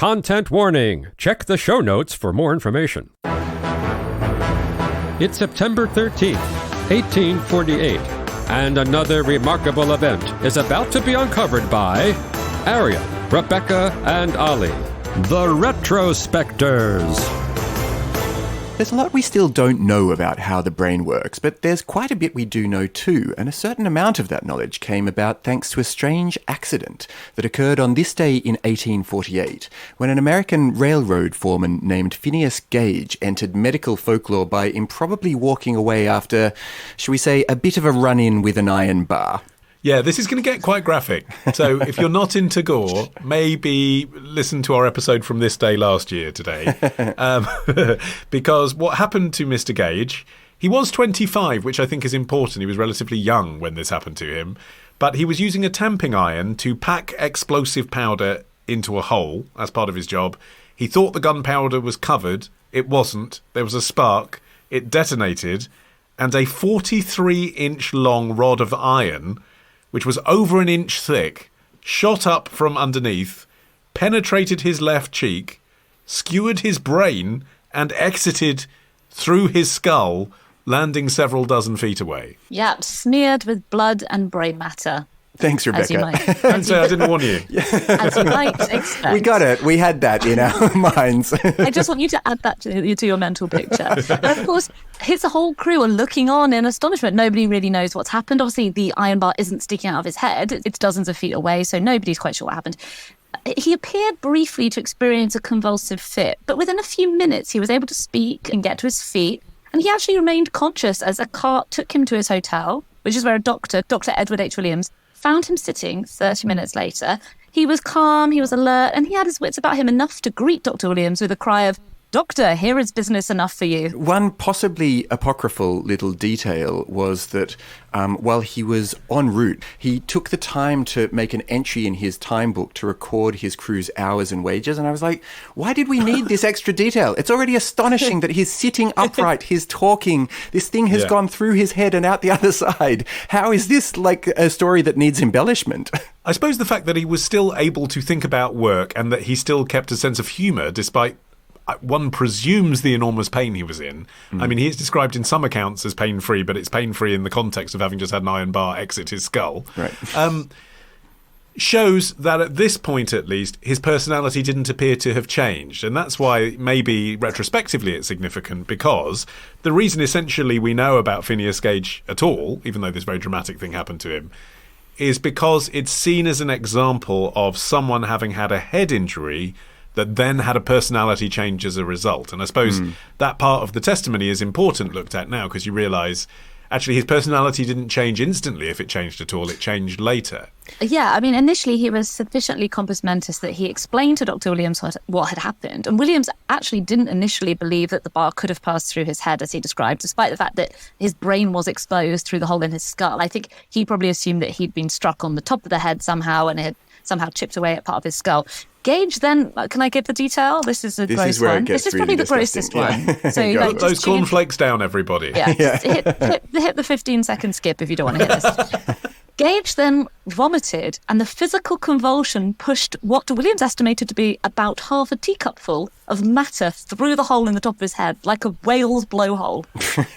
Content warning. Check the show notes for more information. It's September 13th, 1848, and another remarkable event is about to be uncovered by Arion, Rebecca, and Olly, the Retrospectors. There's a lot we still don't know about how the brain works, but there's quite a bit we do know too, and a certain amount of that knowledge came about thanks to a strange accident that occurred on this day in 1848, when an American railroad foreman named Phineas Gage entered medical folklore by improbably walking away after, shall we say, a bit of a run-in with an iron bar. Yeah, this is going to get quite graphic. So if you're not into gore, maybe listen to our episode from this day last year today. Because what happened to Mr. Gage, he was 25, which I think is important. He was relatively young when this happened to him. But he was using a tamping iron to pack explosive powder into a hole as part of his job. He thought the gunpowder was covered. It wasn't. There was a spark. It detonated. And a 43-inch long rod of iron, which was over an inch thick, shot up from underneath, penetrated his left cheek, skewered his brain, and exited through his skull, landing several dozen feet away. Yeah, smeared with blood and brain matter. Thanks, Rebecca. As you might. Don't say I didn't warn you. As you might expect. We got it. We had that in our minds. I just want you to add that to your mental picture. And of course, his whole crew are looking on in astonishment. Nobody really knows what's happened. Obviously, the iron bar isn't sticking out of his head. It's dozens of feet away, so nobody's quite sure what happened. He appeared briefly to experience a convulsive fit, but within a few minutes, he was able to speak and get to his feet. And he actually remained conscious as a cart took him to his hotel, which is where a doctor, Dr. Edward H. Williams, found him sitting 30 minutes later. He was calm, he was alert, and he had his wits about him enough to greet Dr. Williams with a cry of, "Doctor, here is business enough for you." One possibly apocryphal little detail was that while he was en route, he took the time to make an entry in his time book to record his crew's hours and wages. And I was like, why did we need this extra detail? It's already astonishing that he's sitting upright, he's talking, this thing has gone through his head and out the other side. How is this like a story that needs embellishment? I suppose the fact that he was still able to think about work and that he still kept a sense of humour despite, one presumes, the enormous pain he was in. I mean, he is described in some accounts as pain-free, but it's pain-free in the context of having just had an iron bar exit his skull. Right. Shows that at this point, at least, his personality didn't appear to have changed. And that's why maybe retrospectively it's significant, because the reason essentially we know about Phineas Gage at all, even though this very dramatic thing happened to him, is because it's seen as an example of someone having had a head injury that then had a personality change as a result. And I suppose that part of the testimony is important looked at now, because you realise actually his personality didn't change instantly, if it changed at all. It changed later. Yeah, I mean, initially he was sufficiently compos mentis that he explained to Dr. Williams what had happened. And Williams actually didn't initially believe that the bar could have passed through his head, as he described, despite the fact that his brain was exposed through the hole in his skull. I think he probably assumed that he'd been struck on the top of the head somehow and it had somehow chipped away at part of his skull. Gage then, can I give the detail? This is a gross one. This is probably the grossest one. So like, those cornflakes down, everybody. Yeah, hit the 15-second skip if you don't want to hear this. Gage then vomited, and the physical convulsion pushed what Williams estimated to be about half a teacupful of matter through the hole in the top of his head, like a whale's blowhole.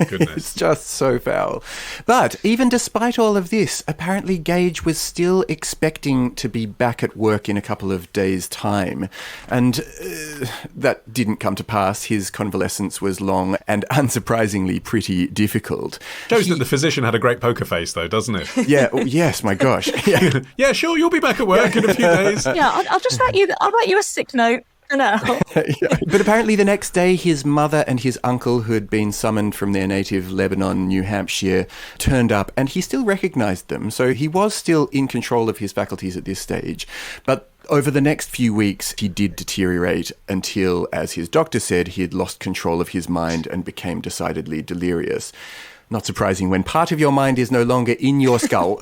Goodness. It's just so foul. But even despite all of this, apparently Gage was still expecting to be back at work in a couple of days' time. And that didn't come to pass. His convalescence was long and unsurprisingly pretty difficult. Shows that the physician had a great poker face, though, doesn't it? Yeah, yes, my gosh. Yeah. Yeah, sure, you'll be back at work in a few days. Yeah, I'll just write you a sick note. No. But apparently the next day his mother and his uncle, who had been summoned from their native Lebanon, New Hampshire, turned up, and he still recognised them. So he was still in control of his faculties at this stage. But over the next few weeks, he did deteriorate until, as his doctor said, he had lost control of his mind and became decidedly delirious. Not surprising when part of your mind is no longer in your skull.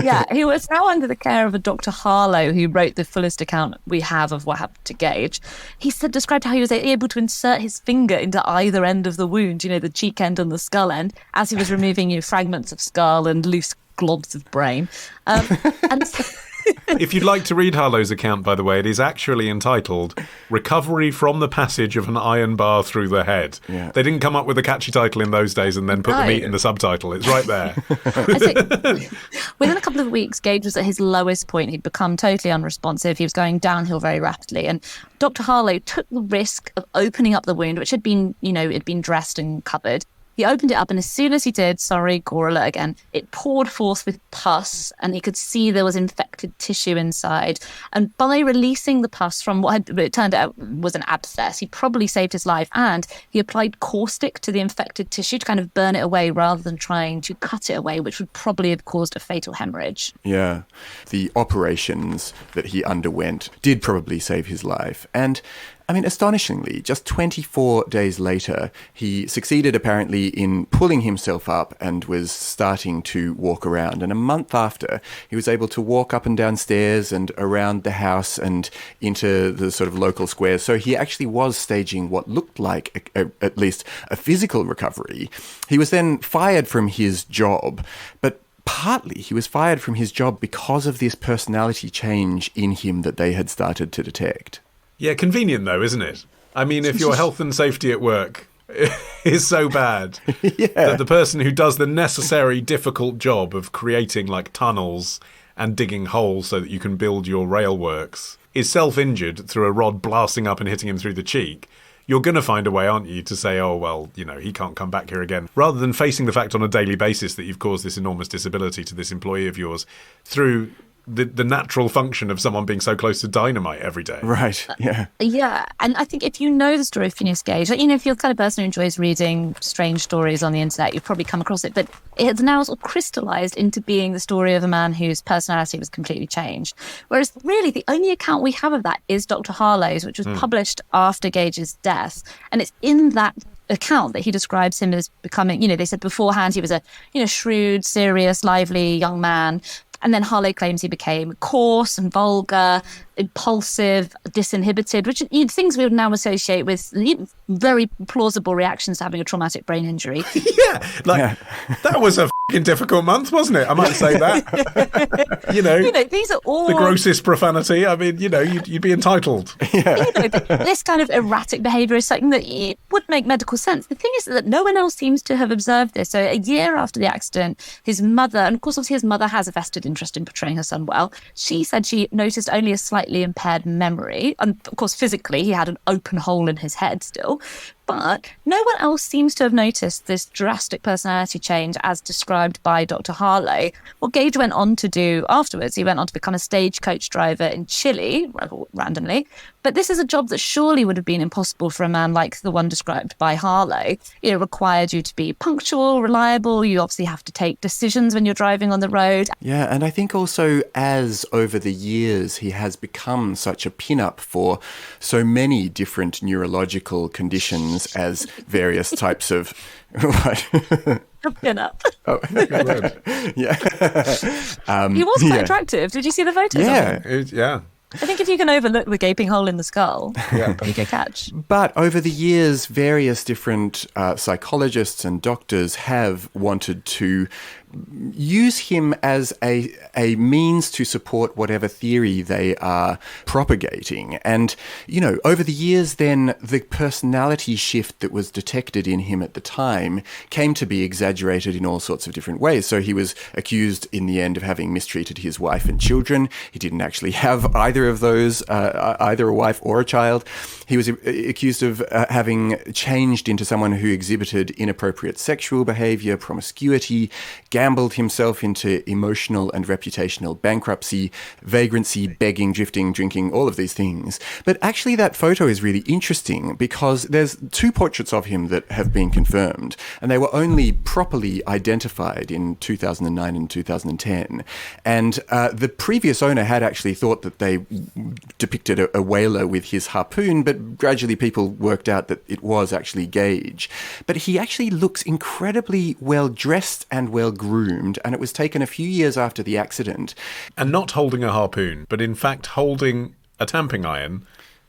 Yeah, he was now under the care of a Dr. Harlow, who wrote the fullest account we have of what happened to Gage. He described how he was able to insert his finger into either end of the wound, the cheek end and the skull end, as he was removing fragments of skull and loose globs of brain. And If you'd like to read Harlow's account, by the way, it is actually entitled Recovery from the Passage of an Iron Bar Through the Head. Yeah. They didn't come up with a catchy title in those days and then put the meat in the subtitle. It's right there. I think within a couple of weeks, Gage was at his lowest point. He'd become totally unresponsive. He was going downhill very rapidly. And Dr. Harlow took the risk of opening up the wound, which had been, it'd been dressed and covered. He opened it up, and as soon as he did, sorry, gore alert again, it poured forth with pus, and he could see there was infected tissue inside. And by releasing the pus from it turned out was an abscess, he probably saved his life, and he applied caustic to the infected tissue to kind of burn it away rather than trying to cut it away, which would probably have caused a fatal hemorrhage. Yeah. The operations that he underwent did probably save his life. And astonishingly, just 24 days later, he succeeded apparently in pulling himself up and was starting to walk around. And a month after, he was able to walk up and down stairs and around the house and into the sort of local squares. So he actually was staging what looked like at least a physical recovery. He was then fired from his job, but partly he was fired from his job because of this personality change in him that they had started to detect. Yeah, convenient though, isn't it? If your health and safety at work is so bad that the person who does the necessary difficult job of creating like tunnels and digging holes so that you can build your rail works is self-injured through a rod blasting up and hitting him through the cheek, you're going to find a way, aren't you, to say, oh, well, he can't come back here again, rather than facing the fact on a daily basis that you've caused this enormous disability to this employee of yours through the natural function of someone being so close to dynamite every day. Right, yeah. Yeah, and I think if you know the story of Phineas Gage, if you're the kind of person who enjoys reading strange stories on the internet, you've probably come across it, but it's now sort of crystallised into being the story of a man whose personality was completely changed. Whereas really the only account we have of that is Dr. Harlow's, which was published after Gage's death. And it's in that account that he describes him as becoming, they said beforehand he was a, shrewd, serious, lively young man. And then Harlow claims he became coarse and vulgar, impulsive, disinhibited, which things we would now associate with very plausible reactions to having a traumatic brain injury. That was a fucking difficult month, wasn't it? I might say that. These are all the grossest profanity. You'd be entitled. Yeah. This kind of erratic behaviour is something that would make medical sense. The thing is that no one else seems to have observed this. So a year after the accident, his mother, and of course obviously his mother has a vested interest in portraying her son well, she said she noticed only a slightly impaired memory. And of course, physically, he had an open hole in his head still. But no one else seems to have noticed this drastic personality change as described by Dr. Harlow. What Gage went on to do afterwards, he went on to become a stagecoach driver in Chile, randomly. But this is a job that surely would have been impossible for a man like the one described by Harlow. It required you to be punctual, reliable. You obviously have to take decisions when you're driving on the road. Yeah, and I think also as over the years he has become such a pin-up for so many different neurological conditions as various types of... What? A pin-up. Oh, yeah. He was quite attractive. Did you see the photos of him? Yeah. I think if you can overlook the gaping hole in the skull, pretty good catch. But over the years, various different psychologists and doctors have wanted to use him as a means to support whatever theory they are propagating. And, over the years then, the personality shift that was detected in him at the time came to be exaggerated in all sorts of different ways. So he was accused in the end of having mistreated his wife and children. He didn't actually have either of those, either a wife or a child. He was accused of having changed into someone who exhibited inappropriate sexual behavior, promiscuity, gambled himself into emotional and reputational bankruptcy, vagrancy, begging, drifting, drinking, all of these things. But actually that photo is really interesting because there's two portraits of him that have been confirmed, and they were only properly identified in 2009 and 2010. And the previous owner had actually thought that they depicted a whaler with his harpoon, but gradually people worked out that it was actually Gage. But he actually looks incredibly well dressed and well groomed, and it was taken a few years after the accident. And not holding a harpoon, but in fact holding a tamping iron,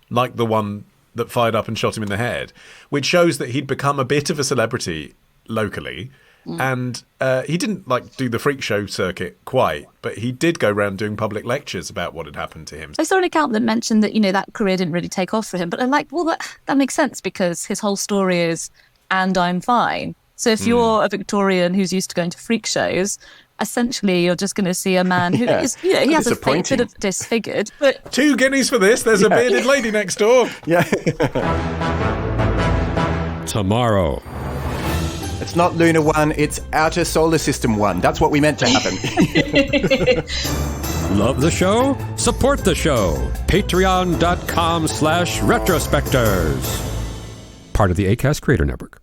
like the one that fired up and shot him in the head, which shows that he'd become a bit of a celebrity locally. And he didn't do the freak show circuit quite, but he did go around doing public lectures about what had happened to him. I saw an account that mentioned that, that career didn't really take off for him. But I'm like, well, that makes sense because his whole story is, and I'm fine. So if you're a Victorian who's used to going to freak shows, essentially you're just going to see a man who is, he has a face bit of disfigured. But 2 guineas for this. There's a bearded lady next door. Yeah. Tomorrow. It's not Lunar 1, it's Outer Solar System 1. That's what we meant to happen. Love the show? Support the show. Patreon.com/retrospectors. Part of the Acast Creator Network.